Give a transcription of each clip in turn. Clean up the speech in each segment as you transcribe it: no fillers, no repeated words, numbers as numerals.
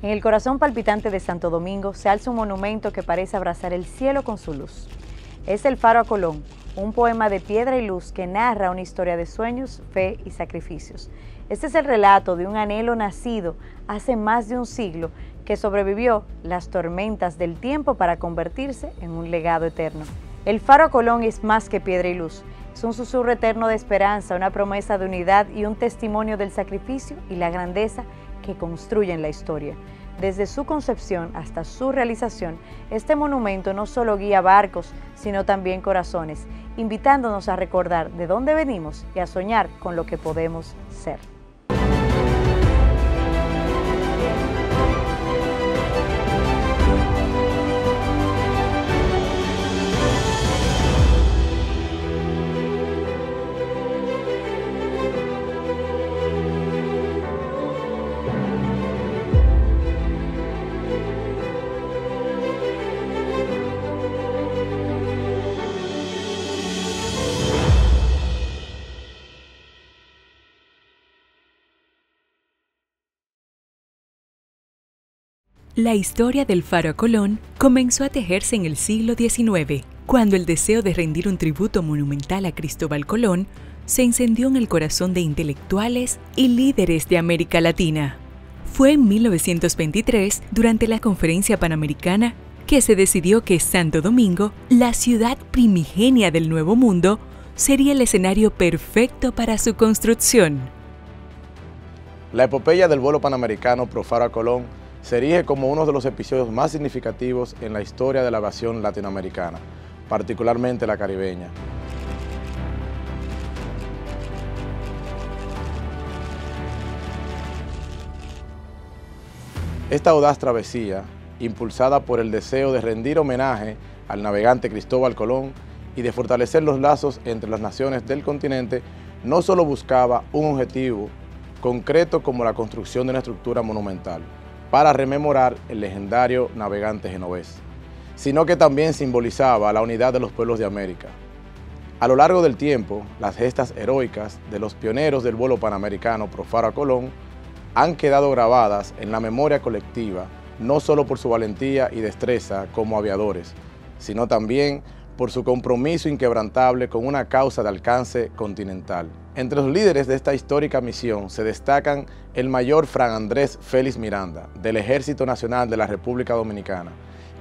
En el corazón palpitante de Santo Domingo se alza un monumento que parece abrazar el cielo con su luz. Es el Faro a Colón, un poema de piedra y luz que narra una historia de sueños, fe y sacrificios. Este es el relato de un anhelo nacido hace más de un siglo que sobrevivió las tormentas del tiempo para convertirse en un legado eterno. El Faro a Colón es más que piedra y luz. Es un susurro eterno de esperanza, una promesa de unidad y un testimonio del sacrificio y la grandeza que construyen la historia. Desde su concepción hasta su realización, este monumento no solo guía barcos, sino también corazones, invitándonos a recordar de dónde venimos y a soñar con lo que podemos ser. La historia del Faro a Colón comenzó a tejerse en el siglo XIX, cuando el deseo de rendir un tributo monumental a Cristóbal Colón se encendió en el corazón de intelectuales y líderes de América Latina. Fue en 1923, durante la Conferencia Panamericana, que se decidió que Santo Domingo, la ciudad primigenia del Nuevo Mundo, sería el escenario perfecto para su construcción. La epopeya del vuelo panamericano pro Faro a Colón se erige como uno de los episodios más significativos en la historia de la aviación latinoamericana, particularmente la caribeña. Esta audaz travesía, impulsada por el deseo de rendir homenaje al navegante Cristóbal Colón y de fortalecer los lazos entre las naciones del continente, no solo buscaba un objetivo concreto como la construcción de una estructura monumental para rememorar el legendario navegante genovés, sino que también simbolizaba la unidad de los pueblos de América. A lo largo del tiempo, las gestas heroicas de los pioneros del vuelo panamericano pro Faro a Colón han quedado grabadas en la memoria colectiva, no solo por su valentía y destreza como aviadores, sino también por su compromiso inquebrantable con una causa de alcance continental. Entre los líderes de esta histórica misión se destacan el mayor Fran Andrés Félix Miranda, del Ejército Nacional de la República Dominicana,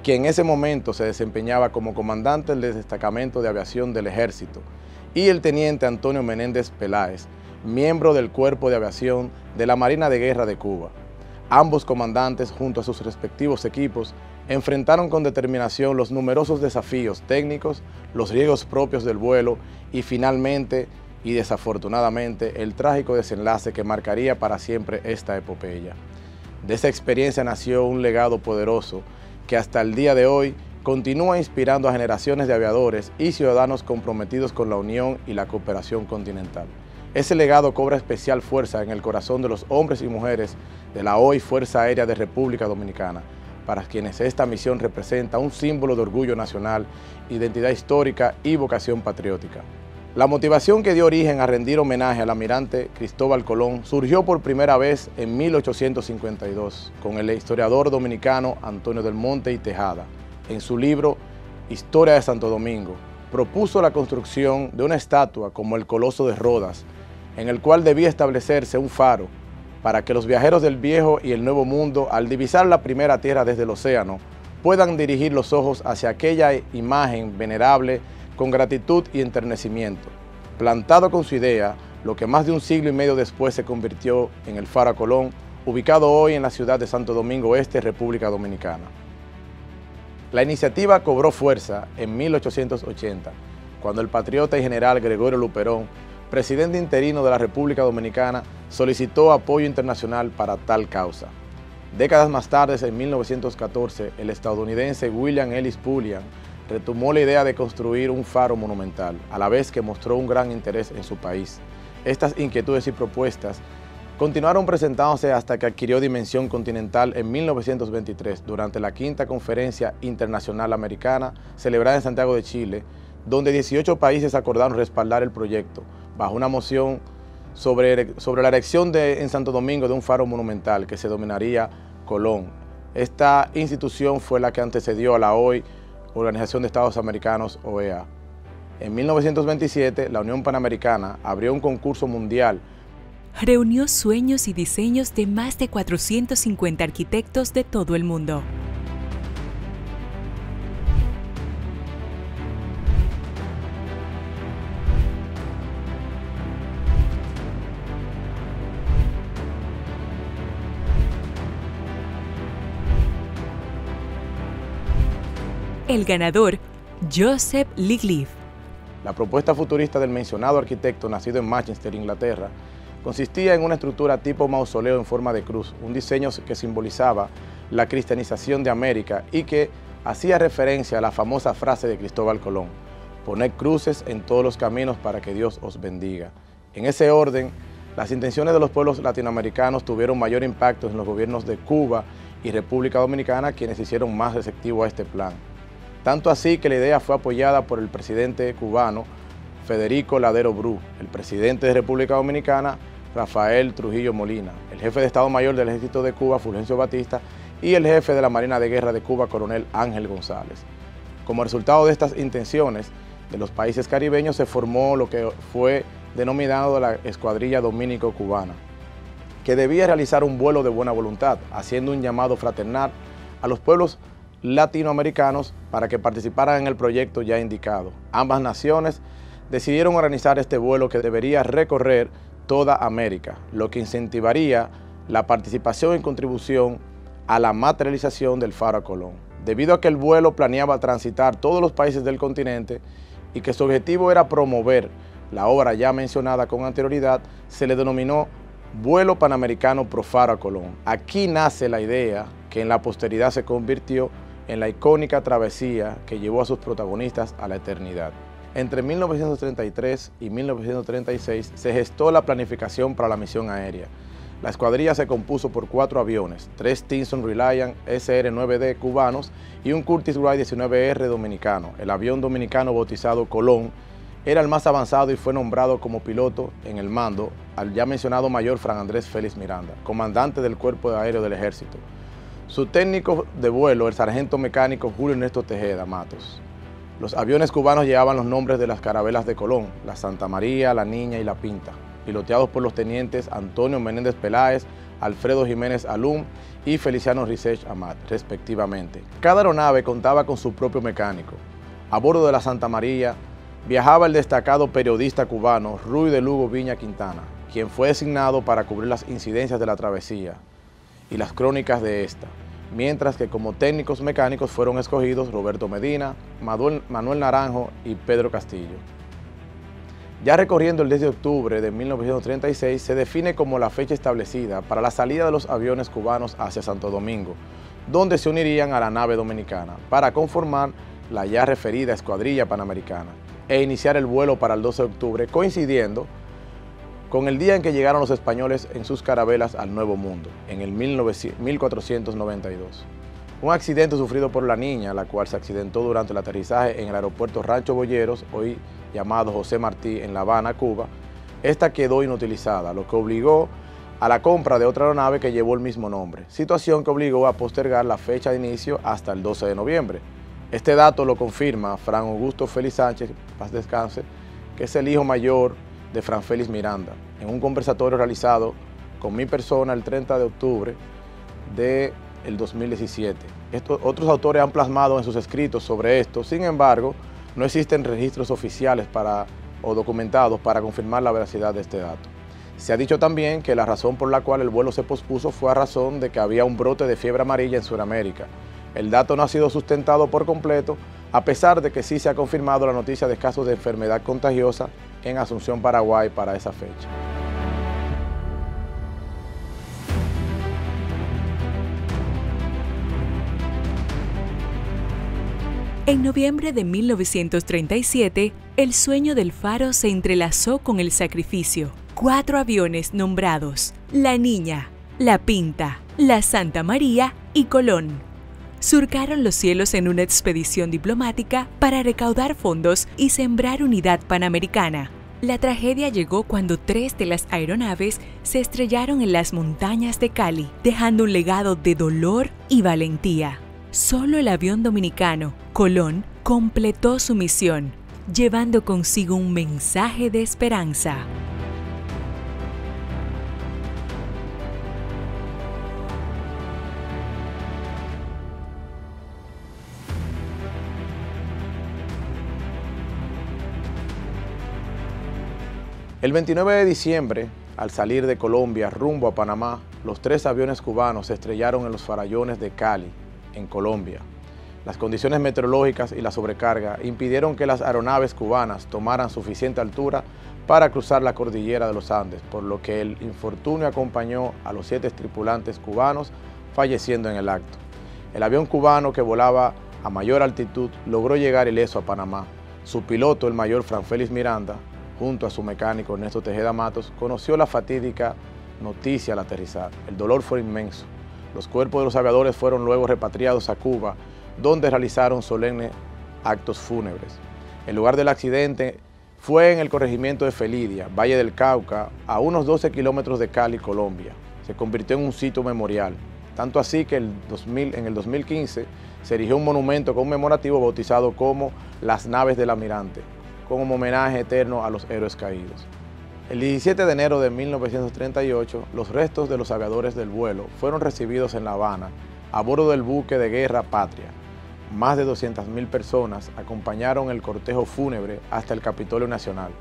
quien en ese momento se desempeñaba como comandante del Destacamento de Aviación del Ejército, y el teniente Antonio Menéndez Peláez, miembro del Cuerpo de Aviación de la Marina de Guerra de Cuba. Ambos comandantes, junto a sus respectivos equipos, enfrentaron con determinación los numerosos desafíos técnicos, los riesgos propios del vuelo y finalmente, y desafortunadamente, el trágico desenlace que marcaría para siempre esta epopeya. De esa experiencia nació un legado poderoso que hasta el día de hoy continúa inspirando a generaciones de aviadores y ciudadanos comprometidos con la unión y la cooperación continental. Ese legado cobra especial fuerza en el corazón de los hombres y mujeres de la hoy Fuerza Aérea de República Dominicana, para quienes esta misión representa un símbolo de orgullo nacional, identidad histórica y vocación patriótica. La motivación que dio origen a rendir homenaje al almirante Cristóbal Colón surgió por primera vez en 1852 con el historiador dominicano Antonio del Monte y Tejada. En su libro Historia de Santo Domingo, propuso la construcción de una estatua como el Coloso de Rodas, en el cual debía establecerse un faro para que los viajeros del Viejo y el Nuevo Mundo, al divisar la primera tierra desde el océano, puedan dirigir los ojos hacia aquella imagen venerable con gratitud y enternecimiento. Plantado con su idea, lo que más de un siglo y medio después se convirtió en el Faro a Colón, ubicado hoy en la ciudad de Santo Domingo Este, República Dominicana. La iniciativa cobró fuerza en 1880, cuando el patriota y general Gregorio Luperón, presidente interino de la República Dominicana, solicitó apoyo internacional para tal causa. Décadas más tarde, en 1914, el estadounidense William Ellis Pulliam retomó la idea de construir un faro monumental, a la vez que mostró un gran interés en su país. Estas inquietudes y propuestas continuaron presentándose hasta que adquirió dimensión continental en 1923, durante la quinta Conferencia Internacional Americana, celebrada en Santiago de Chile, donde 18 países acordaron respaldar el proyecto, bajo una moción sobre la erección en Santo Domingo de un faro monumental que se denominaría Colón. Esta institución fue la que antecedió a la hoy Organización de Estados Americanos, OEA. En 1927, la Unión Panamericana abrió un concurso mundial. Reunió sueños y diseños de más de 450 arquitectos de todo el mundo. El ganador, Joseph Ligliff. La propuesta futurista del mencionado arquitecto, nacido en Manchester, Inglaterra, consistía en una estructura tipo mausoleo en forma de cruz, un diseño que simbolizaba la cristianización de América y que hacía referencia a la famosa frase de Cristóbal Colón: poned cruces en todos los caminos para que Dios os bendiga. En ese orden, las intenciones de los pueblos latinoamericanos tuvieron mayor impacto en los gobiernos de Cuba y República Dominicana, quienes hicieron más receptivo a este plan. Tanto así que la idea fue apoyada por el presidente cubano Federico Ladero Bru, el presidente de República Dominicana Rafael Trujillo Molina, el jefe de Estado Mayor del Ejército de Cuba Fulgencio Batista y el jefe de la Marina de Guerra de Cuba Coronel Ángel González. Como resultado de estas intenciones de los países caribeños se formó lo que fue denominado la Escuadrilla Dominico-Cubana, que debía realizar un vuelo de buena voluntad, haciendo un llamado fraternal a los pueblos latinoamericanos para que participaran en el proyecto ya indicado. Ambas naciones decidieron organizar este vuelo que debería recorrer toda América, lo que incentivaría la participación y contribución a la materialización del Faro a Colón. Debido a que el vuelo planeaba transitar todos los países del continente y que su objetivo era promover la obra ya mencionada con anterioridad, se le denominó Vuelo Panamericano Pro Faro a Colón. Aquí nace la idea que en la posteridad se convirtió en la icónica travesía que llevó a sus protagonistas a la eternidad. Entre 1933 y 1936 se gestó la planificación para la misión aérea. La escuadrilla se compuso por 4 aviones, 3 Stinson Reliant SR-9D cubanos y un Curtiss Wright 19R dominicano. El avión dominicano bautizado Colón era el más avanzado y fue nombrado como piloto en el mando al ya mencionado mayor Fran Andrés Félix Miranda, comandante del Cuerpo Aéreo del Ejército. Su técnico de vuelo, el sargento mecánico Julio Ernesto Tejeda Matos. Los aviones cubanos llevaban los nombres de las carabelas de Colón, la Santa María, la Niña y la Pinta, piloteados por los tenientes Antonio Menéndez Peláez, Alfredo Jiménez Alum y Feliciano Risech Amat, respectivamente. Cada aeronave contaba con su propio mecánico. A bordo de la Santa María viajaba el destacado periodista cubano Ruy de Lugo Viña Quintana, quien fue designado para cubrir las incidencias de la travesía y las crónicas de esta, mientras que como técnicos mecánicos fueron escogidos Roberto Medina, Manuel Naranjo y Pedro Castillo. Ya recorriendo el 10 de octubre de 1936 se define como la fecha establecida para la salida de los aviones cubanos hacia Santo Domingo, donde se unirían a la nave dominicana para conformar la ya referida Escuadrilla Panamericana e iniciar el vuelo para el 12 de octubre, coincidiendo con el día en que llegaron los españoles en sus carabelas al Nuevo Mundo, en el 1492. Un accidente sufrido por la Niña, la cual se accidentó durante el aterrizaje en el aeropuerto Rancho Boyeros, hoy llamado José Martí, en La Habana, Cuba. Esta quedó inutilizada, lo que obligó a la compra de otra aeronave que llevó el mismo nombre, situación que obligó a postergar la fecha de inicio hasta el 12 de noviembre. Este dato lo confirma Fran Augusto Félix Sánchez, paz descanse, que es el hijo mayor de Fran Félix Miranda, en un conversatorio realizado con mi persona el 30 de octubre del 2017. Otros autores han plasmado en sus escritos sobre esto, sin embargo, no existen registros oficiales o documentados para confirmar la veracidad de este dato. Se ha dicho también que la razón por la cual el vuelo se pospuso fue a razón de que había un brote de fiebre amarilla en Sudamérica. El dato no ha sido sustentado por completo, a pesar de que sí se ha confirmado la noticia de casos de enfermedad contagiosa en Asunción, Paraguay, para esa fecha. En noviembre de 1937, el sueño del Faro se entrelazó con el sacrificio. 4 aviones nombrados: La Niña, La Pinta, La Santa María y Colón surcaron los cielos en una expedición diplomática para recaudar fondos y sembrar unidad panamericana. La tragedia llegó cuando 3 de las aeronaves se estrellaron en las montañas de Cali, dejando un legado de dolor y valentía. Solo el avión dominicano, Colón, completó su misión, llevando consigo un mensaje de esperanza. El 29 de diciembre, al salir de Colombia rumbo a Panamá, los 3 aviones cubanos se estrellaron en los farallones de Cali, en Colombia. Las condiciones meteorológicas y la sobrecarga impidieron que las aeronaves cubanas tomaran suficiente altura para cruzar la cordillera de los Andes, por lo que el infortunio acompañó a los 7 tripulantes cubanos, falleciendo en el acto. El avión cubano, que volaba a mayor altitud, logró llegar ileso a Panamá. Su piloto, el mayor Franfélix Miranda, junto a su mecánico Ernesto Tejeda Matos, conoció la fatídica noticia al aterrizar. El dolor fue inmenso. Los cuerpos de los aviadores fueron luego repatriados a Cuba, donde realizaron solemnes actos fúnebres. El lugar del accidente fue en el corregimiento de Felidia, Valle del Cauca, a unos 12 kilómetros de Cali, Colombia. Se convirtió en un sitio memorial, tanto así que en el 2015 se erigió un monumento conmemorativo bautizado como Las Naves del Almirante, como homenaje eterno a los héroes caídos. El 17 de enero de 1938, los restos de los aviadores del vuelo fueron recibidos en La Habana, a bordo del buque de guerra Patria. Más de 200.000 personas acompañaron el cortejo fúnebre hasta el Capitolio Nacional.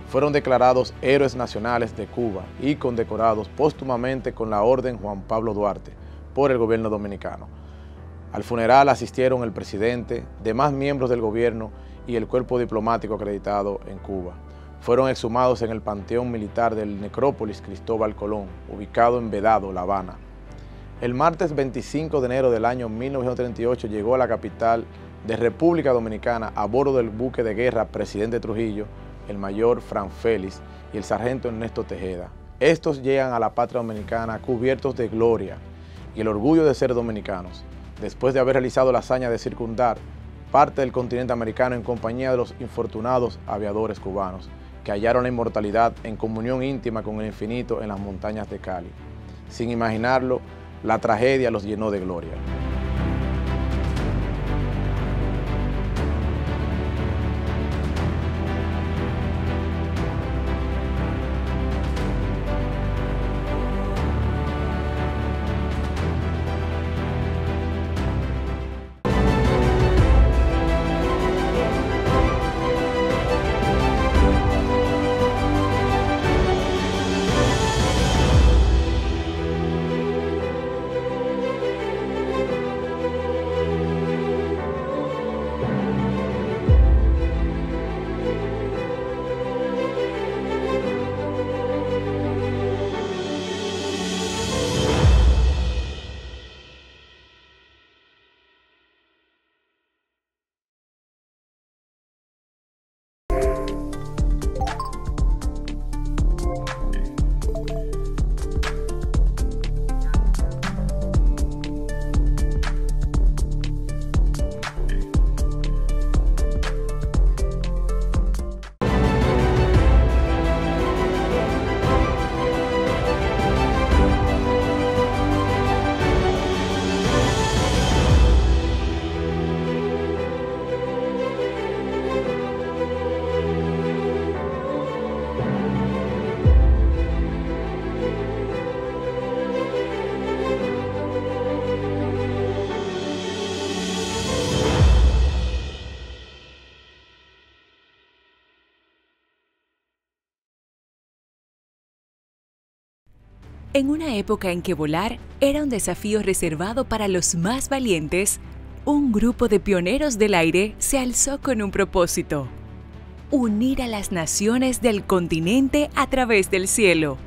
Fueron declarados héroes nacionales de Cuba y condecorados póstumamente con la Orden Juan Pablo Duarte por el gobierno dominicano. Al funeral asistieron el presidente, demás miembros del gobierno y el cuerpo diplomático acreditado en Cuba. Fueron exhumados en el Panteón Militar del Necrópolis Cristóbal Colón, ubicado en Vedado, La Habana. El martes 25 de enero del año 1938 llegó a la capital de República Dominicana a bordo del buque de guerra Presidente Trujillo, el mayor Franfélix y el sargento Ernesto Tejeda. Estos llegan a la patria dominicana cubiertos de gloria y el orgullo de ser dominicanos, después de haber realizado la hazaña de circundar parte del continente americano en compañía de los infortunados aviadores cubanos, que hallaron la inmortalidad en comunión íntima con el infinito en las montañas de Cali. Sin imaginarlo, la tragedia los llenó de gloria. En una época en que volar era un desafío reservado para los más valientes, un grupo de pioneros del aire se alzó con un propósito: unir a las naciones del continente a través del cielo.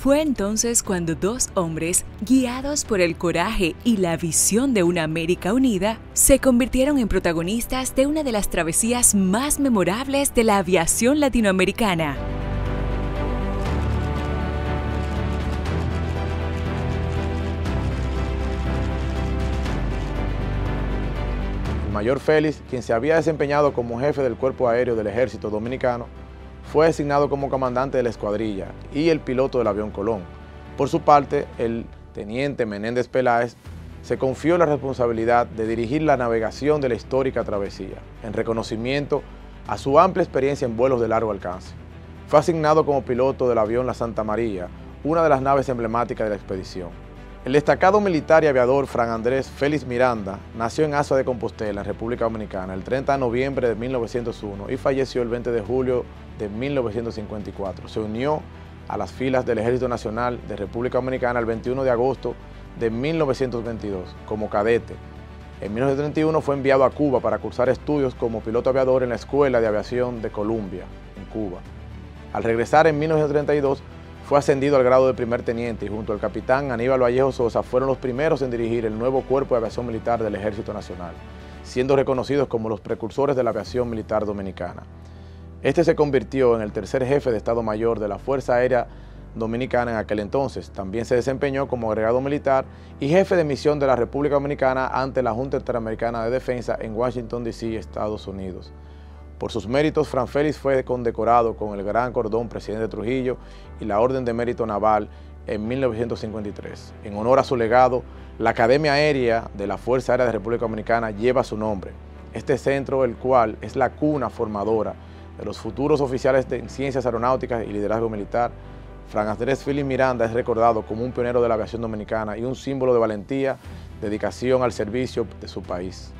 Fue entonces cuando 2 hombres, guiados por el coraje y la visión de una América unida, se convirtieron en protagonistas de una de las travesías más memorables de la aviación latinoamericana. El mayor Félix, quien se había desempeñado como jefe del Cuerpo Aéreo del Ejército Dominicano, fue designado como comandante de la escuadrilla y el piloto del avión Colón. Por su parte, el teniente Menéndez Peláez se confió la responsabilidad de dirigir la navegación de la histórica travesía, en reconocimiento a su amplia experiencia en vuelos de largo alcance. Fue asignado como piloto del avión La Santa María, una de las naves emblemáticas de la expedición. El destacado militar y aviador Fran Andrés Félix Miranda nació en Asua de Compostela, en República Dominicana, el 30 de noviembre de 1901 y falleció el 20 de julio de 1954. Se unió a las filas del Ejército Nacional de República Dominicana el 21 de agosto de 1922 como cadete. En 1931 fue enviado a Cuba para cursar estudios como piloto aviador en la Escuela de Aviación de Columbia, en Cuba. Al regresar en 1932, fue ascendido al grado de primer teniente y junto al capitán Aníbal Vallejo Sosa fueron los primeros en dirigir el nuevo Cuerpo de Aviación Militar del Ejército Nacional, siendo reconocidos como los precursores de la aviación militar dominicana. Este se convirtió en el tercer jefe de Estado Mayor de la Fuerza Aérea Dominicana en aquel entonces. También se desempeñó como agregado militar y jefe de misión de la República Dominicana ante la Junta Interamericana de Defensa en Washington, D.C., Estados Unidos. Por sus méritos, Fran Félix fue condecorado con el Gran Cordón Presidente Trujillo y la Orden de Mérito Naval en 1953. En honor a su legado, la Academia Aérea de la Fuerza Aérea de República Dominicana lleva su nombre. Este centro, el cual es la cuna formadora de los futuros oficiales en ciencias aeronáuticas y liderazgo militar, Fran Andrés Félix Miranda es recordado como un pionero de la aviación dominicana y un símbolo de valentía, dedicación al servicio de su país.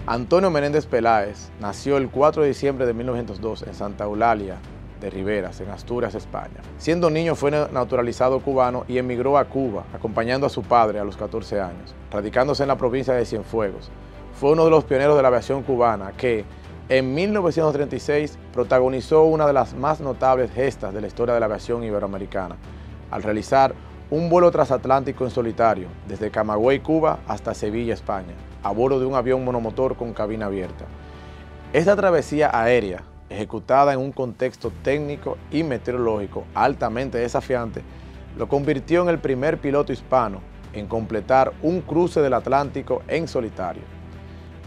Antonio Menéndez Peláez nació el 4 de diciembre de 1902 en Santa Eulalia de Riberas, en Asturias, España. Siendo niño fue naturalizado cubano y emigró a Cuba, acompañando a su padre a los 14 años, radicándose en la provincia de Cienfuegos. Fue uno de los pioneros de la aviación cubana que, en 1936, protagonizó una de las más notables gestas de la historia de la aviación iberoamericana, al realizar un vuelo transatlántico en solitario, desde Camagüey, Cuba, hasta Sevilla, España, a bordo de un avión monomotor con cabina abierta. Esta travesía aérea, ejecutada en un contexto técnico y meteorológico altamente desafiante, lo convirtió en el primer piloto hispano en completar un cruce del Atlántico en solitario.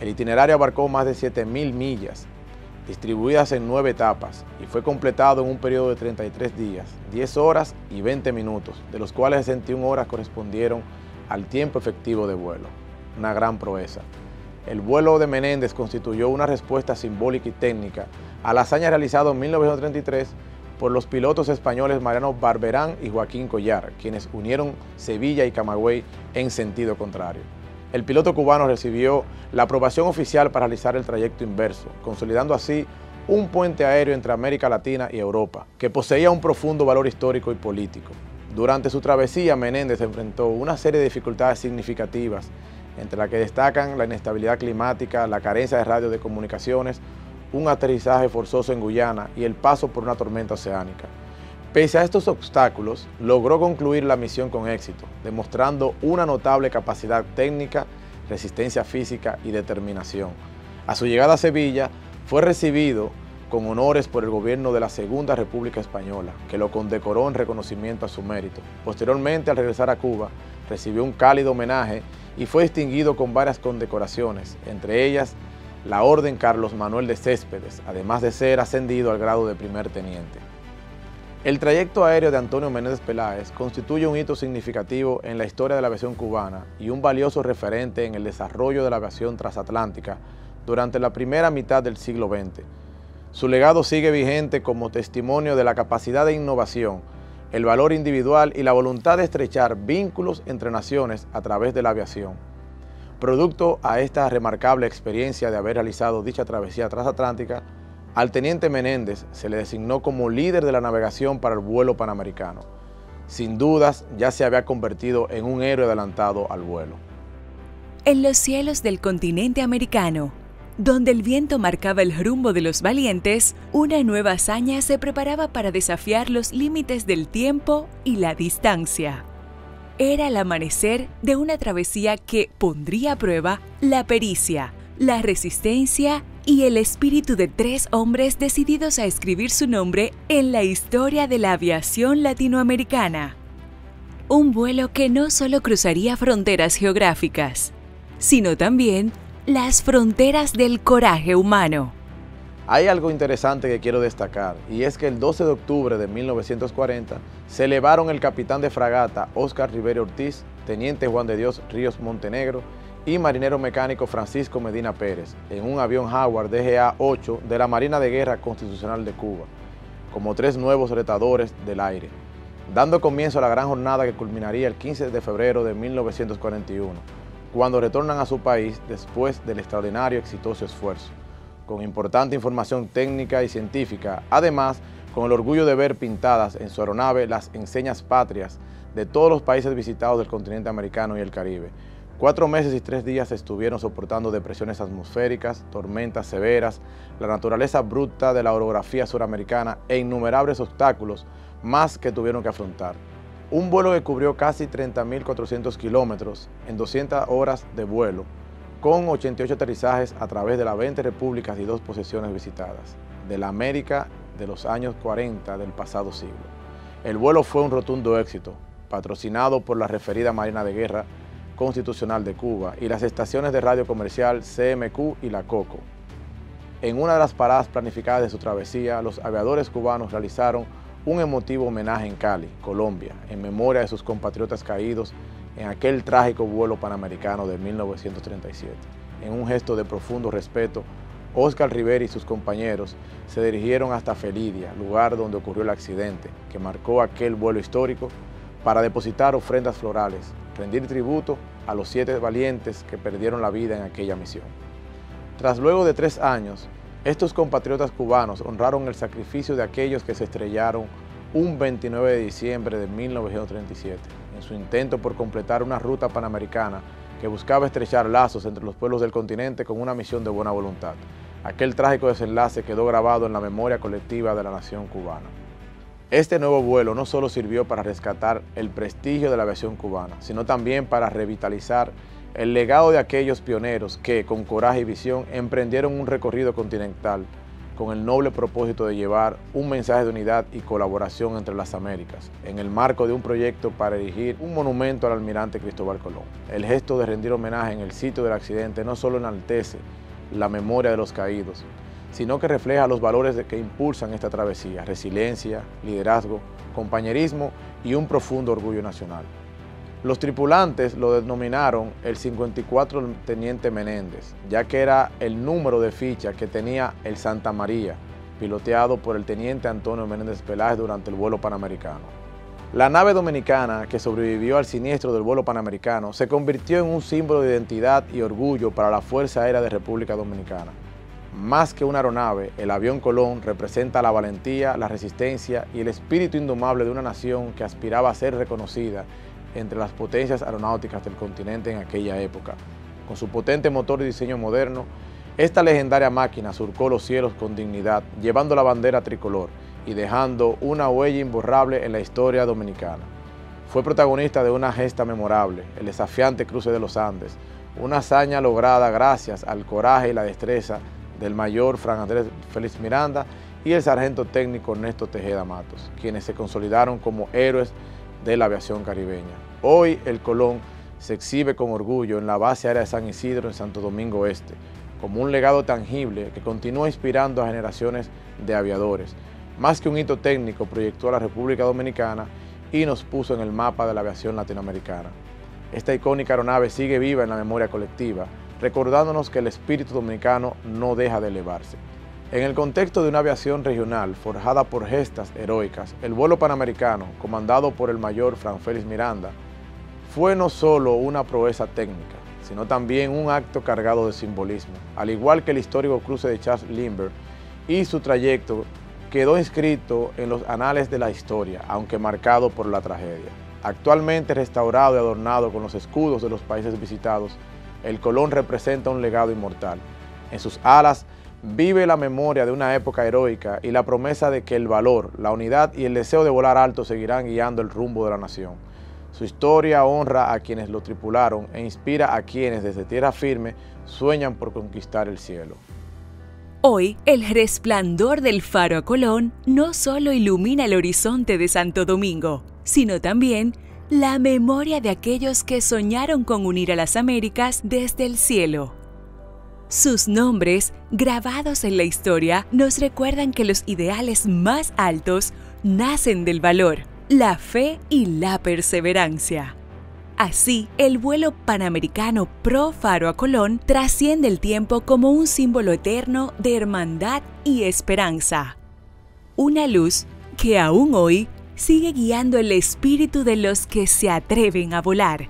El itinerario abarcó más de 7.000 millas, distribuidas en 9 etapas, y fue completado en un periodo de 33 días, 10 horas y 20 minutos, de los cuales 61 horas correspondieron al tiempo efectivo de vuelo. Una gran proeza. El vuelo de Menéndez constituyó una respuesta simbólica y técnica a la hazaña realizada en 1933 por los pilotos españoles Mariano Barberán y Joaquín Collar, quienes unieron Sevilla y Camagüey en sentido contrario. El piloto cubano recibió la aprobación oficial para realizar el trayecto inverso, consolidando así un puente aéreo entre América Latina y Europa, que poseía un profundo valor histórico y político. Durante su travesía, Menéndez enfrentó una serie de dificultades significativas, entre las que destacan la inestabilidad climática, la carencia de radios de comunicaciones, un aterrizaje forzoso en Guyana y el paso por una tormenta oceánica. Pese a estos obstáculos, logró concluir la misión con éxito, demostrando una notable capacidad técnica, resistencia física y determinación. A su llegada a Sevilla, fue recibido con honores por el gobierno de la Segunda República Española, que lo condecoró en reconocimiento a su mérito. Posteriormente, al regresar a Cuba, recibió un cálido homenaje y fue distinguido con varias condecoraciones, entre ellas la Orden Carlos Manuel de Céspedes, además de ser ascendido al grado de primer teniente. El trayecto aéreo de Antonio Menéndez Peláez constituye un hito significativo en la historia de la aviación cubana y un valioso referente en el desarrollo de la aviación transatlántica durante la primera mitad del siglo XX. Su legado sigue vigente como testimonio de la capacidad de innovación, el valor individual y la voluntad de estrechar vínculos entre naciones a través de la aviación. Producto a esta remarcable experiencia de haber realizado dicha travesía transatlántica, al teniente Menéndez se le designó como líder de la navegación para el vuelo panamericano. Sin dudas, ya se había convertido en un héroe adelantado al vuelo. En los cielos del continente americano, donde el viento marcaba el rumbo de los valientes, una nueva hazaña se preparaba para desafiar los límites del tiempo y la distancia. Era el amanecer de una travesía que pondría a prueba la pericia, la resistencia y el espíritu de 3 hombres decididos a escribir su nombre en la historia de la aviación latinoamericana. Un vuelo que no solo cruzaría fronteras geográficas, sino también las fronteras del coraje humano. Hay algo interesante que quiero destacar, y es que el 12 de octubre de 1940 se elevaron el capitán de fragata Óscar Rivera Ortiz, teniente Juan de Dios Ríos Montenegro y marinero mecánico Francisco Medina Pérez en un avión Howard DGA-8 de la Marina de Guerra Constitucional de Cuba, como 3 nuevos retadores del aire, dando comienzo a la gran jornada que culminaría el 15 de febrero de 1941, cuando retornan a su país después del extraordinario y exitoso esfuerzo, con importante información técnica y científica, además con el orgullo de ver pintadas en su aeronave las enseñas patrias de todos los países visitados del continente americano y el Caribe. 4 meses y 3 días estuvieron soportando depresiones atmosféricas, tormentas severas, la naturaleza bruta de la orografía suramericana e innumerables obstáculos más que tuvieron que afrontar. Un vuelo que cubrió casi 30.400 kilómetros en 200 horas de vuelo, con 88 aterrizajes a través de las 20 repúblicas y 2 posesiones visitadas, de la América de los años 40 del pasado siglo. El vuelo fue un rotundo éxito, patrocinado por la referida Marina de Guerra Constitucional de Cuba y las estaciones de radio comercial CMQ y La Coco. En una de las paradas planificadas de su travesía, los aviadores cubanos realizaron un emotivo homenaje en Cali, Colombia, en memoria de sus compatriotas caídos en aquel trágico vuelo panamericano de 1937. En un gesto de profundo respeto, Óscar Rivera y sus compañeros se dirigieron hasta Felidia, lugar donde ocurrió el accidente que marcó aquel vuelo histórico, para depositar ofrendas florales, rendir tributo a los 7 valientes que perdieron la vida en aquella misión. Tras luego de 3 años, estos compatriotas cubanos honraron el sacrificio de aquellos que se estrellaron un 29 de diciembre de 1937, en su intento por completar una ruta panamericana que buscaba estrechar lazos entre los pueblos del continente con una misión de buena voluntad. Aquel trágico desenlace quedó grabado en la memoria colectiva de la nación cubana. Este nuevo vuelo no solo sirvió para rescatar el prestigio de la aviación cubana, sino también para revitalizar el legado de aquellos pioneros que, con coraje y visión, emprendieron un recorrido continental con el noble propósito de llevar un mensaje de unidad y colaboración entre las Américas, en el marco de un proyecto para erigir un monumento al almirante Cristóbal Colón. El gesto de rendir homenaje en el sitio del accidente no solo enaltece la memoria de los caídos, sino que refleja los valores que impulsan esta travesía: resiliencia, liderazgo, compañerismo y un profundo orgullo nacional. Los tripulantes lo denominaron el 54 Teniente Menéndez, ya que era el número de ficha que tenía el Santa María, piloteado por el Teniente Antonio Menéndez Peláez durante el vuelo panamericano. La nave dominicana que sobrevivió al siniestro del vuelo panamericano se convirtió en un símbolo de identidad y orgullo para la Fuerza Aérea de República Dominicana. Más que una aeronave, el avión Colón representa la valentía, la resistencia y el espíritu indomable de una nación que aspiraba a ser reconocida entre las potencias aeronáuticas del continente en aquella época. Con su potente motor y diseño moderno, esta legendaria máquina surcó los cielos con dignidad, llevando la bandera tricolor y dejando una huella imborrable en la historia dominicana. Fue protagonista de una gesta memorable, el desafiante cruce de los Andes, una hazaña lograda gracias al coraje y la destreza del mayor Fran Andrés Félix Miranda y el sargento técnico Ernesto Tejeda Matos, quienes se consolidaron como héroes de la aviación caribeña. Hoy el Colón se exhibe con orgullo en la base aérea de San Isidro en Santo Domingo Este, como un legado tangible que continúa inspirando a generaciones de aviadores. Más que un hito técnico, proyectó a la República Dominicana y nos puso en el mapa de la aviación latinoamericana. Esta icónica aeronave sigue viva en la memoria colectiva, recordándonos que el espíritu dominicano no deja de elevarse. En el contexto de una aviación regional forjada por gestas heroicas, el vuelo panamericano, comandado por el mayor Fran Félix Miranda, fue no solo una proeza técnica, sino también un acto cargado de simbolismo. Al igual que el histórico cruce de Charles Lindbergh y su trayecto, quedó inscrito en los anales de la historia, aunque marcado por la tragedia. Actualmente restaurado y adornado con los escudos de los países visitados, el Colón representa un legado inmortal. En sus alas vive la memoria de una época heroica y la promesa de que el valor, la unidad y el deseo de volar alto seguirán guiando el rumbo de la nación. Su historia honra a quienes lo tripularon e inspira a quienes desde tierra firme sueñan por conquistar el cielo. Hoy, el resplandor del faro a Colón no solo ilumina el horizonte de Santo Domingo, sino también la memoria de aquellos que soñaron con unir a las Américas desde el cielo. Sus nombres, grabados en la historia, nos recuerdan que los ideales más altos nacen del valor, la fe y la perseverancia. Así, el vuelo panamericano pro Faro a Colón trasciende el tiempo como un símbolo eterno de hermandad y esperanza. Una luz que aún hoy sigue guiando el espíritu de los que se atreven a volar.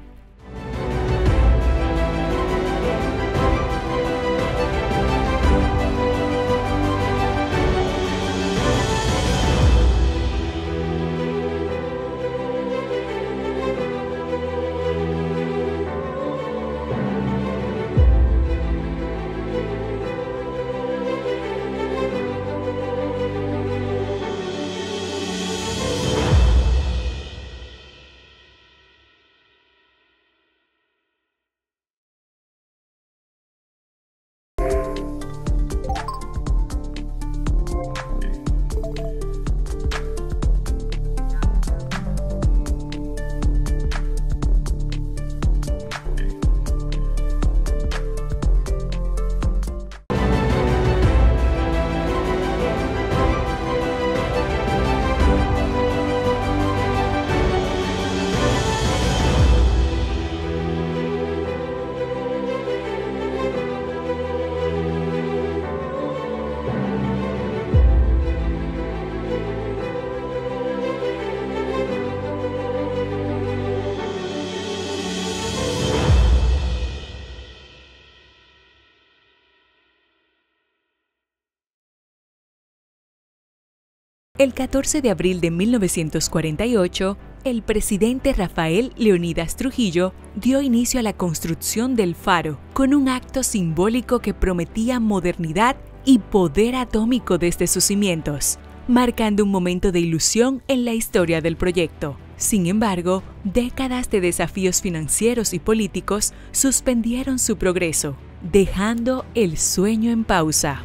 El 14 de abril de 1948, el presidente Rafael Leónidas Trujillo dio inicio a la construcción del faro, con un acto simbólico que prometía modernidad y poder atómico desde sus cimientos, marcando un momento de ilusión en la historia del proyecto. Sin embargo, décadas de desafíos financieros y políticos suspendieron su progreso, dejando el sueño en pausa.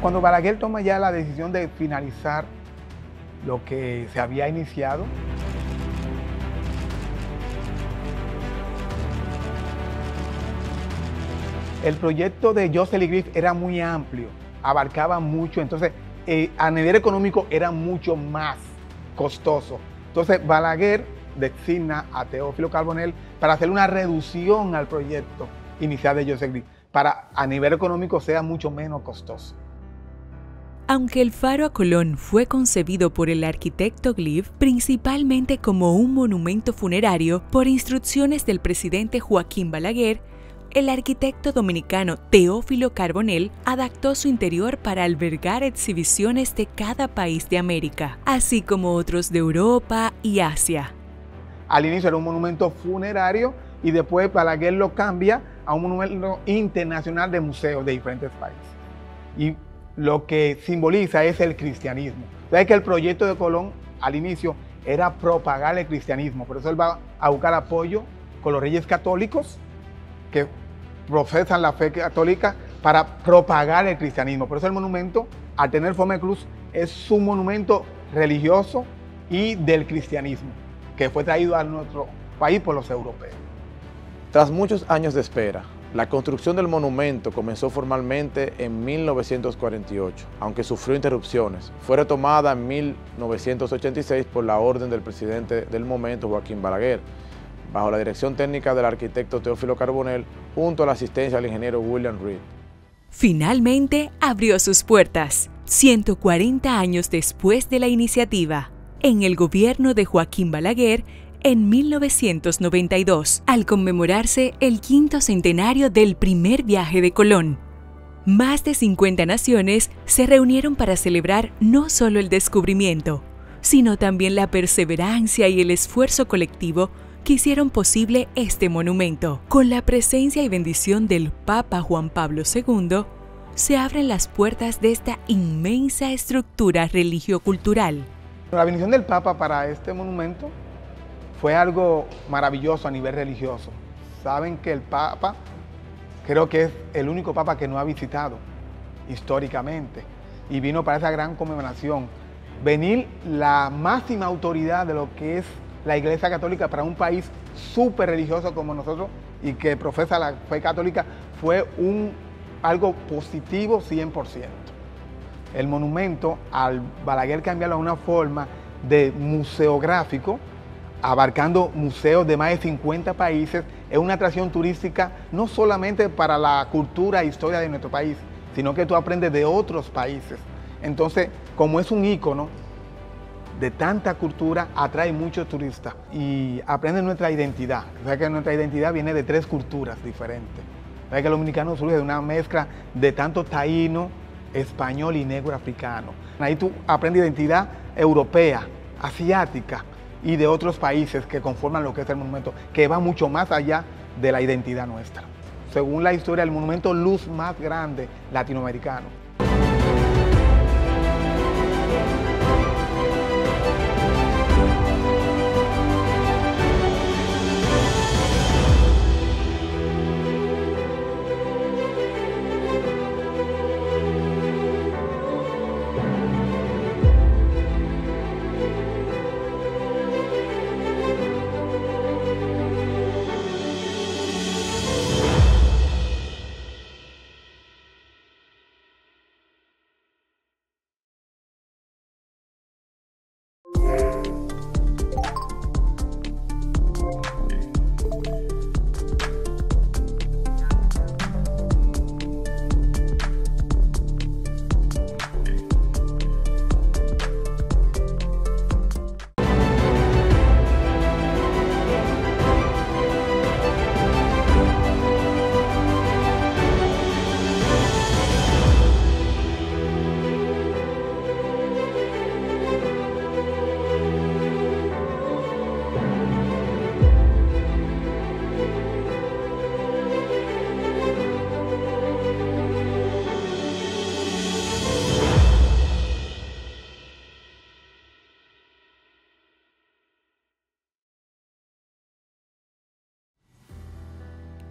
Cuando Balaguer toma ya la decisión de finalizar lo que se había iniciado, el proyecto de Josely Griff era muy amplio, abarcaba mucho, entonces a nivel económico era mucho más costoso. Entonces Balaguer designa a Teófilo Carbonell para hacer una reducción al proyecto inicial de Josely Griff, para a nivel económico sea mucho menos costoso. Aunque el Faro a Colón fue concebido por el arquitecto Gliff principalmente como un monumento funerario por instrucciones del presidente Joaquín Balaguer, el arquitecto dominicano Teófilo Carbonell adaptó su interior para albergar exhibiciones de cada país de América, así como otros de Europa y Asia. Al inicio era un monumento funerario y después Balaguer lo cambia a un monumento internacional de museos de diferentes países. Y lo que simboliza es el cristianismo. Sabes que el proyecto de Colón al inicio era propagar el cristianismo, por eso él va a buscar apoyo con los reyes católicos que profesan la fe católica para propagar el cristianismo. Por eso el monumento, al tener forma de cruz, es un monumento religioso y del cristianismo, que fue traído a nuestro país por los europeos. Tras muchos años de espera, la construcción del monumento comenzó formalmente en 1948, aunque sufrió interrupciones. Fue retomada en 1986 por la orden del presidente del momento, Joaquín Balaguer, bajo la dirección técnica del arquitecto Teófilo Carbonell, junto a la asistencia del ingeniero William Reed. Finalmente abrió sus puertas, 140 años después de la iniciativa, en el gobierno de Joaquín Balaguer, en 1992, al conmemorarse el 5º centenario del primer viaje de Colón. Más de 50 naciones se reunieron para celebrar no solo el descubrimiento, sino también la perseverancia y el esfuerzo colectivo que hicieron posible este monumento. Con la presencia y bendición del Papa Juan Pablo II, se abren las puertas de esta inmensa estructura religio-cultural. La bendición del Papa para este monumento fue algo maravilloso a nivel religioso. Saben que el Papa, creo que es el único Papa que no ha visitado históricamente y vino para esa gran conmemoración venir la máxima autoridad de lo que es la Iglesia Católica para un país súper religioso como nosotros y que profesa la fe católica fue algo positivo 100%. El monumento, al Balaguer cambiarlo a una forma de museográfico, abarcando museos de más de 50 países, es una atracción turística no solamente para la cultura e historia de nuestro país, sino que tú aprendes de otros países. Entonces, como es un ícono de tanta cultura, atrae muchos turistas y aprenden nuestra identidad. O sea que nuestra identidad viene de 3 culturas diferentes. O sea que el dominicano surge de una mezcla de tanto taíno, español y negro africano. Ahí tú aprendes identidad europea, asiática y de otros países que conforman lo que es el monumento, que va mucho más allá de la identidad nuestra. Según la historia, el monumento luz más grande latinoamericano.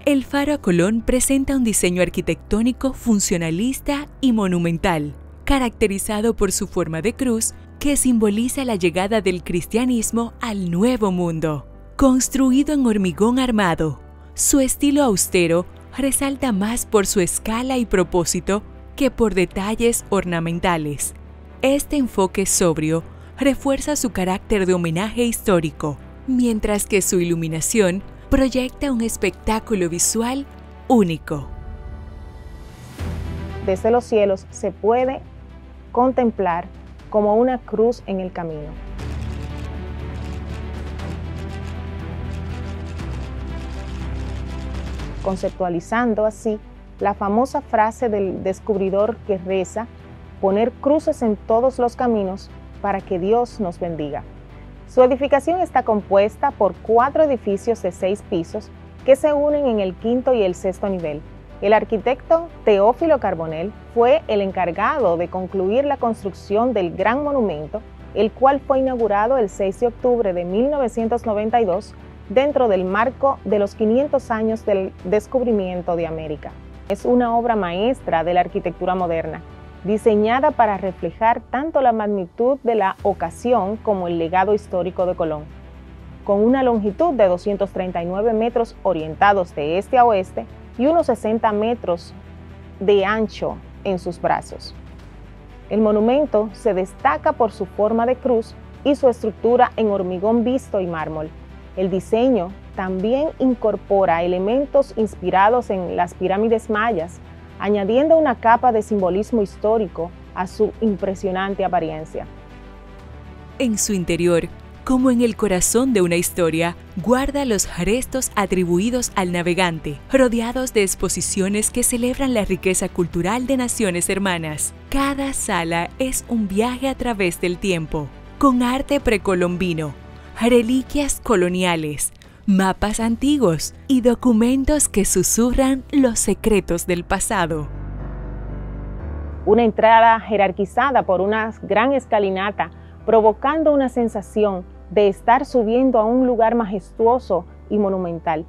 El Faro a Colón presenta un diseño arquitectónico funcionalista y monumental, caracterizado por su forma de cruz que simboliza la llegada del cristianismo al Nuevo Mundo. Construido en hormigón armado, su estilo austero resalta más por su escala y propósito que por detalles ornamentales. Este enfoque sobrio refuerza su carácter de homenaje histórico, mientras que su iluminación proyecta un espectáculo visual único. Desde los cielos se puede contemplar como una cruz en el camino. Conceptualizando así la famosa frase del descubridor que reza: poner cruces en todos los caminos para que Dios nos bendiga. Su edificación está compuesta por 4 edificios de 6 pisos que se unen en el 5º y el 6º nivel. El arquitecto Teófilo Carbonell fue el encargado de concluir la construcción del gran monumento, el cual fue inaugurado el 6 de octubre de 1992 dentro del marco de los 500 años del descubrimiento de América. Es una obra maestra de la arquitectura moderna, diseñada para reflejar tanto la magnitud de la ocasión como el legado histórico de Colón. Con una longitud de 239 metros orientados de este a oeste y unos 60 metros de ancho en sus brazos. El monumento se destaca por su forma de cruz y su estructura en hormigón visto y mármol. El diseño también incorpora elementos inspirados en las pirámides mayas, añadiendo una capa de simbolismo histórico a su impresionante apariencia. En su interior, como en el corazón de una historia, guarda los restos atribuidos al navegante, rodeados de exposiciones que celebran la riqueza cultural de naciones hermanas. Cada sala es un viaje a través del tiempo, con arte precolombino, reliquias coloniales, mapas antiguos y documentos que susurran los secretos del pasado. Una entrada jerarquizada por una gran escalinata, provocando una sensación de estar subiendo a un lugar majestuoso y monumental.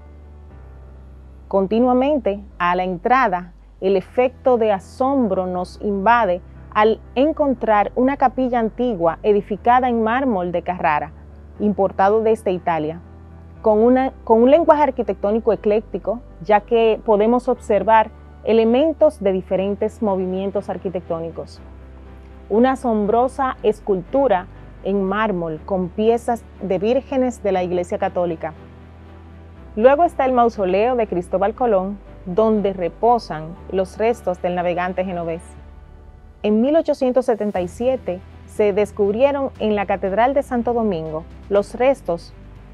Continuamente, a la entrada, el efecto de asombro nos invade al encontrar una capilla antigua edificada en mármol de Carrara, importado desde Italia, con un lenguaje arquitectónico ecléctico, ya que podemos observar elementos de diferentes movimientos arquitectónicos. Una asombrosa escultura en mármol con piezas de vírgenes de la Iglesia Católica. Luego está el mausoleo de Cristóbal Colón, donde reposan los restos del navegante genovés. En 1877 se descubrieron en la Catedral de Santo Domingo los restos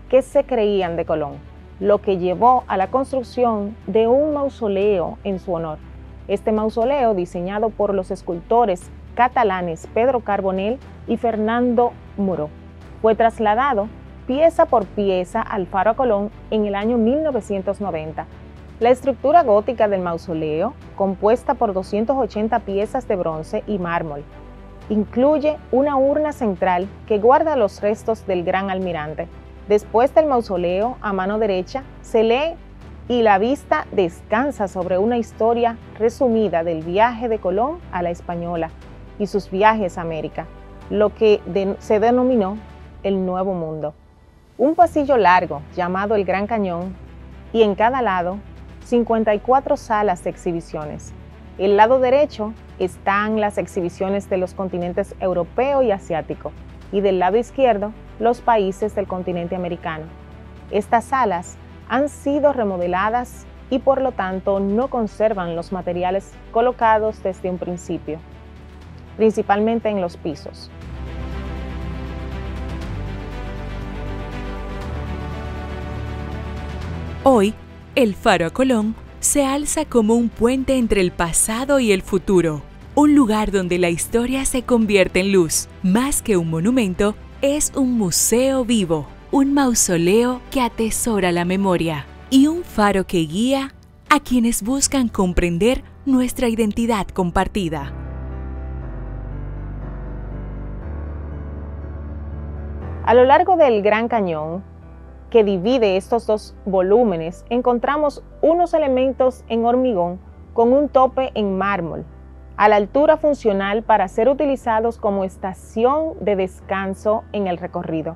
que se creían de Colón, lo que llevó a la construcción de un mausoleo en su honor. Este mausoleo, diseñado por los escultores catalanes Pedro Carbonell y Fernando Muro, fue trasladado pieza por pieza al Faro a Colón en el año 1990. La estructura gótica del mausoleo, compuesta por 280 piezas de bronce y mármol, incluye una urna central que guarda los restos del gran almirante. Después del mausoleo, a mano derecha, se lee y la vista descansa sobre una historia resumida del viaje de Colón a la Española y sus viajes a América, lo que se denominó el Nuevo Mundo. Un pasillo largo llamado el Gran Cañón y en cada lado 54 salas de exhibiciones. El lado derecho están las exhibiciones de los continentes europeo y asiático y del lado izquierdo los países del continente americano. Estas salas han sido remodeladas y por lo tanto no conservan los materiales colocados desde un principio, principalmente en los pisos. Hoy, el Faro a Colón se alza como un puente entre el pasado y el futuro, un lugar donde la historia se convierte en luz. Más que un monumento, es un museo vivo, un mausoleo que atesora la memoria y un faro que guía a quienes buscan comprender nuestra identidad compartida. A lo largo del Gran Cañón, que divide estos dos volúmenes, encontramos unos elementos en hormigón con un tope en mármol, a la altura funcional para ser utilizados como estación de descanso en el recorrido.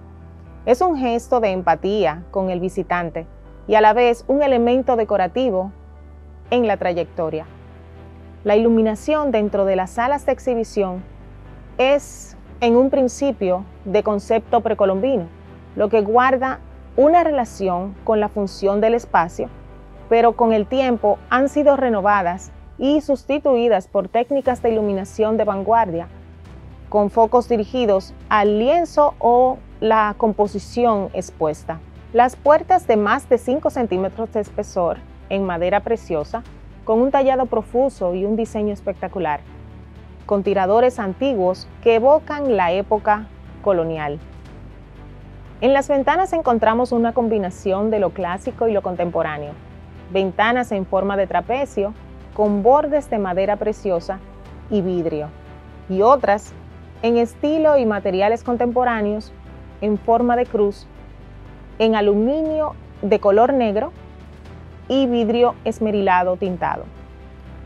Es un gesto de empatía con el visitante y a la vez un elemento decorativo en la trayectoria. La iluminación dentro de las salas de exhibición es, en un principio, de concepto precolombino, lo que guarda una relación con la función del espacio, pero con el tiempo han sido renovadas y sustituidas por técnicas de iluminación de vanguardia, con focos dirigidos al lienzo o la composición expuesta. Las puertas de más de 5 centímetros de espesor, en madera preciosa, con un tallado profuso y un diseño espectacular, con tiradores antiguos que evocan la época colonial. En las ventanas encontramos una combinación de lo clásico y lo contemporáneo. Ventanas en forma de trapecio, con bordes de madera preciosa y vidrio, y otras en estilo y materiales contemporáneos, en forma de cruz, en aluminio de color negro y vidrio esmerilado tintado.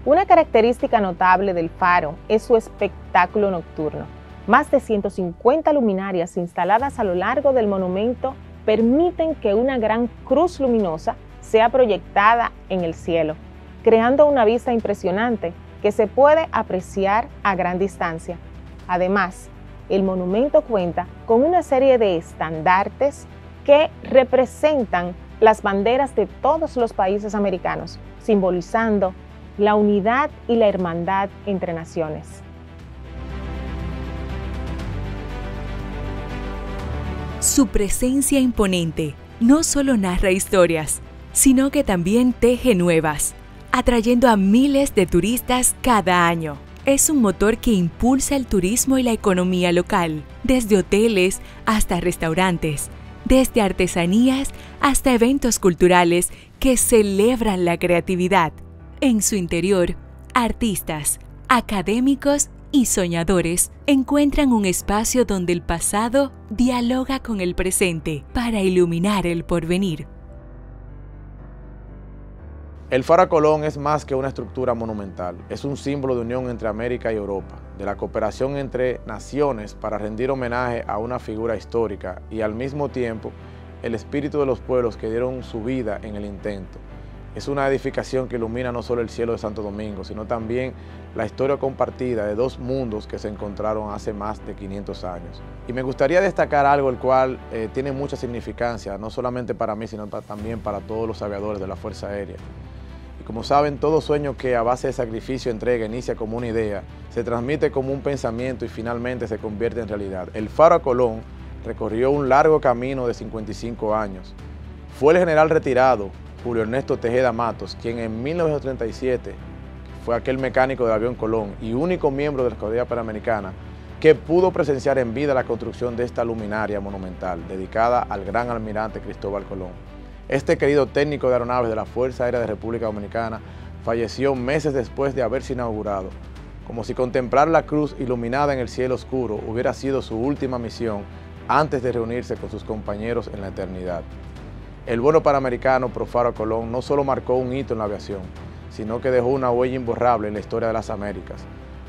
Una característica notable del faro es su espectáculo nocturno. Más de 150 luminarias instaladas a lo largo del monumento permiten que una gran cruz luminosa sea proyectada en el cielo, creando una vista impresionante que se puede apreciar a gran distancia. Además, el monumento cuenta con una serie de estandartes que representan las banderas de todos los países americanos, simbolizando la unidad y la hermandad entre naciones. Su presencia imponente no solo narra historias, sino que también teje nuevas, atrayendo a miles de turistas cada año. Es un motor que impulsa el turismo y la economía local, desde hoteles hasta restaurantes, desde artesanías hasta eventos culturales que celebran la creatividad. En su interior, artistas, académicos y soñadores encuentran un espacio donde el pasado dialoga con el presente para iluminar el porvenir. El Faro Colón es más que una estructura monumental, es un símbolo de unión entre América y Europa, de la cooperación entre naciones para rendir homenaje a una figura histórica y al mismo tiempo el espíritu de los pueblos que dieron su vida en el intento. Es una edificación que ilumina no solo el cielo de Santo Domingo, sino también la historia compartida de dos mundos que se encontraron hace más de 500 años. Y me gustaría destacar algo el cual tiene mucha significancia, no solamente para mí, sino también para todos los aviadores de la Fuerza Aérea. Y como saben, todo sueño que a base de sacrificio, entrega, inicia como una idea, se transmite como un pensamiento y finalmente se convierte en realidad. El Faro Colón recorrió un largo camino de 55 años. Fue el general retirado Julio Ernesto Tejeda Matos, quien en 1937 fue aquel mecánico del avión Colón y único miembro de la Escuadrilla Panamericana que pudo presenciar en vida la construcción de esta luminaria monumental dedicada al gran almirante Cristóbal Colón. Este querido técnico de aeronaves de la Fuerza Aérea de República Dominicana falleció meses después de haberse inaugurado, como si contemplar la cruz iluminada en el cielo oscuro hubiera sido su última misión antes de reunirse con sus compañeros en la eternidad. El vuelo panamericano pro Faro Colón no solo marcó un hito en la aviación, sino que dejó una huella imborrable en la historia de las Américas.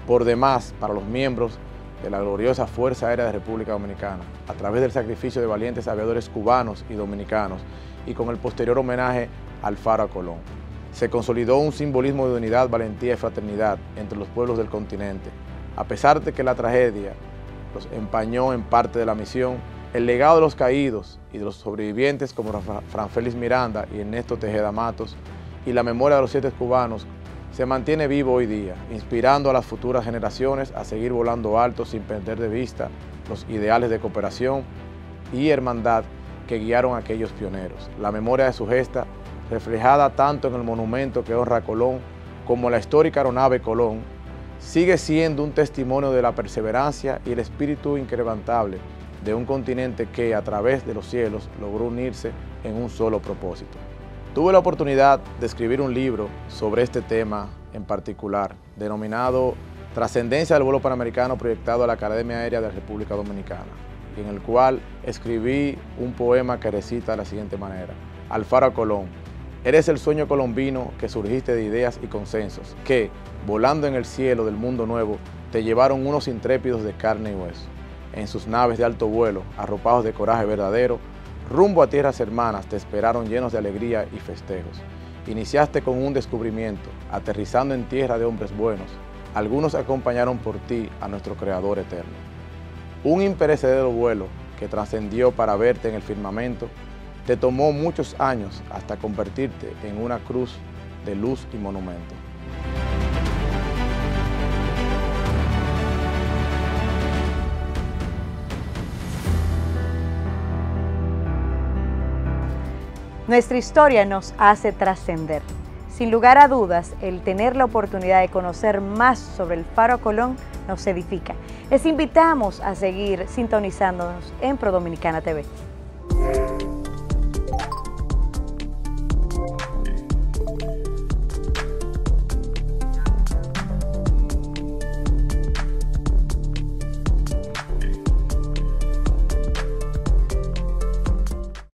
Por demás, para los miembros de la gloriosa Fuerza Aérea de República Dominicana, a través del sacrificio de valientes aviadores cubanos y dominicanos y con el posterior homenaje al Faro Colón, se consolidó un simbolismo de unidad, valentía y fraternidad entre los pueblos del continente. A pesar de que la tragedia los empañó en parte de la misión, el legado de los caídos y de los sobrevivientes como Fran Félix Miranda y Ernesto Tejeda Matos y la memoria de los 7 cubanos se mantiene vivo hoy día, inspirando a las futuras generaciones a seguir volando alto sin perder de vista los ideales de cooperación y hermandad que guiaron a aquellos pioneros. La memoria de su gesta, reflejada tanto en el monumento que honra a Colón como la histórica aeronave Colón, sigue siendo un testimonio de la perseverancia y el espíritu inquebrantable de un continente que a través de los cielos logró unirse en un solo propósito. Tuve la oportunidad de escribir un libro sobre este tema en particular, denominado Trascendencia del vuelo panamericano proyectado a la Academia Aérea de la República Dominicana, en el cual escribí un poema que recita de la siguiente manera: Al Faro Colón, eres el sueño colombino que surgiste de ideas y consensos, que, volando en el cielo del mundo nuevo, te llevaron unos intrépidos de carne y hueso. En sus naves de alto vuelo, arropados de coraje verdadero, rumbo a tierras hermanas te esperaron llenos de alegría y festejos. Iniciaste con un descubrimiento, aterrizando en tierra de hombres buenos. Algunos acompañaron por ti a nuestro Creador eterno. Un imperecedero vuelo que trascendió para verte en el firmamento, te tomó muchos años hasta convertirte en una cruz de luz y monumento. Nuestra historia nos hace trascender. Sin lugar a dudas, el tener la oportunidad de conocer más sobre el Faro Colón nos edifica. Les invitamos a seguir sintonizándonos en ProDominicana TV.